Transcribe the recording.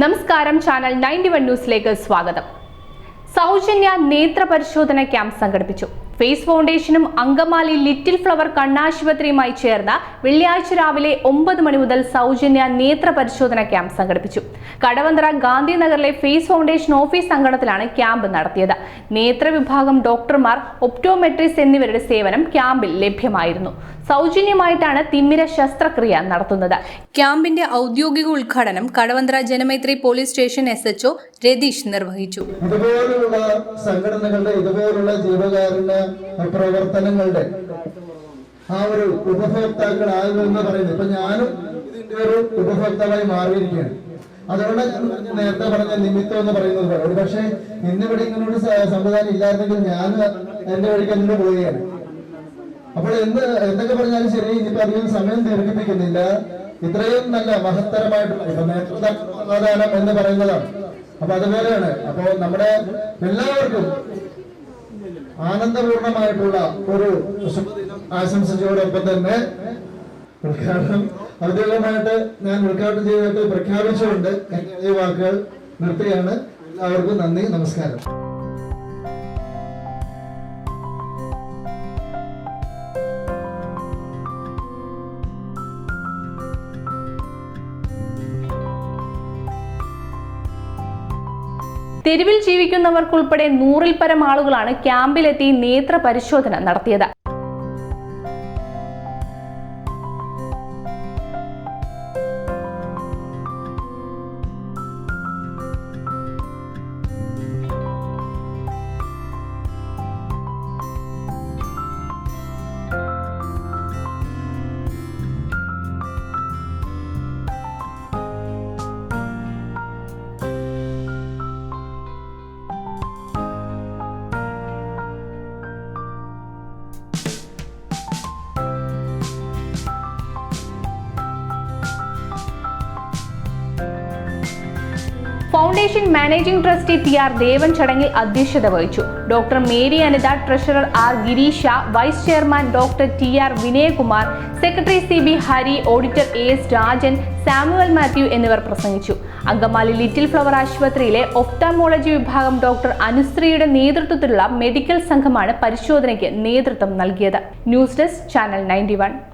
നമസ്കാരം, ചാനൽ 91 ന്യൂസിലേക്ക് സ്വാഗതം. സൗജന്യ നേത്ര പരിശോധന ക്യാമ്പ് സംഘടിപ്പിച്ചു. ഫേസ് ഫൗണ്ടേഷനും അങ്കമാലി ലിറ്റിൽ ഫ്ലവർ കണ്ണാശുപത്രിയുമായി ചേർന്ന് വെള്ളിയാഴ്ച രാവിലെ 9 മണി മുതൽ സൗജന്യ നേത്ര പരിശോധന ക്യാമ്പ് സംഘടിപ്പിച്ചു. കടവന്ത്ര ഗാന്ധിനഗറിലെ ഫേസ് ഫൗണ്ടേഷൻ ഓഫീസ് അങ്കണത്തിലാണ് ക്യാമ്പ് നടത്തിയത്. നേത്ര വിഭാഗം ഡോക്ടർമാർ, ഒപ്റ്റോമെട്രിസ്റ്റ് എന്നിവരുടെ സേവനം ക്യാമ്പിൽ ലഭ്യമായിരുന്നു. സൗജന്യമായിട്ടാണ് തിമിര ശസ്ത്രക്രിയ നടത്തുന്നത്. ക്യാമ്പിന്റെ ഔദ്യോഗിക ഉദ്ഘാടനം Kadavanthra Janamaithri police station SHO Ratheesh നിർവഹിച്ചു. ഇതുപോലുള്ള സംഘടനകളുടെ, ഇതുപോലുള്ള ജീവകാരുണ്യ പ്രവർത്തനങ്ങളുടെ ആ ഒരു ഉപഭോക്താക്കളാകുമെന്ന് പറയുന്നത് ഇപ്പൊ ഞാനും ഇതിന്റെ ഒരു ഉപഭോക്താവായി മാറിയിരിക്കുകയാണ്. അതുകൊണ്ട് ഞാൻ നേരത്തെ പറഞ്ഞ നിമിത്തം എന്ന് പറയുന്നത് പോലെ ഒരു പക്ഷേ ഇന്നിവിടെ ഇങ്ങനൊരു സംവിധാനം ഇല്ലായിരുന്നെങ്കിൽ ഞാൻ എന്റെ വഴിക്ക് എന്നോട് പോവുകയാണ്. അപ്പോൾ എന്തൊക്കെ പറഞ്ഞാലും ശരി, ഇനിയിപ്പോ അധികം സമയം ദീർഘിപ്പിക്കുന്നില്ല. ഇത്രയും നല്ല മഹത്തരമായിട്ടുള്ള ഇപ്പൊ നേതൃത്വദാനം എന്ന് പറയുന്നതാണ്. അപ്പൊ അതുപോലെയാണ്. അപ്പോ നമ്മുടെ എല്ലാവർക്കും ആനന്ദപൂർണമായിട്ടുള്ള ഒരു ആശംസിച്ചതോടൊപ്പം തന്നെ ഉദ്ഘാടനം ഔദ്യോഗികമായിട്ട് ഞാൻ ഉദ്ഘാടനം ചെയ്തിട്ട് പ്രഖ്യാപിച്ചുകൊണ്ട് ഈ വാക്കുകൾ നിർത്തുകയാണ്. എല്ലാവർക്കും നന്ദി, നമസ്കാരം. തെരുവിൽ ജീവിക്കുന്നവർക്കുൾപ്പെടെ 100-ൽ പരം ആളുകളാണ് ക്യാമ്പിലെത്തി നേത്ര പരിശോധന നടത്തിയത്. Foundation managing trustee TR Devan ചടങ്ങിൽ അധ്യക്ഷത വഹിച്ചു. Doctor Mary Anitha, treasurer R Girisha, vice chairman doctor TR Vinayakumar, secretary CB Hari, auditor AS Rajan, Samuel Mathew എന്നിവർ പ്രസംഗിച്ചു. അങ്കമാലി ലിറ്റിൽ ഫ്ലവർ ആശുപത്രിയിലെ ഒഫ്താൽമോളജി വിഭാഗം ഡോക്ടർ അനുശ്രീയുടെ നേതൃത്വത്തിലുള്ള മെഡിക്കൽ സംഘമാണ് പരിശോധനയ്ക്ക് നേതൃത്വം നൽകിയത്. News desk, channel 91.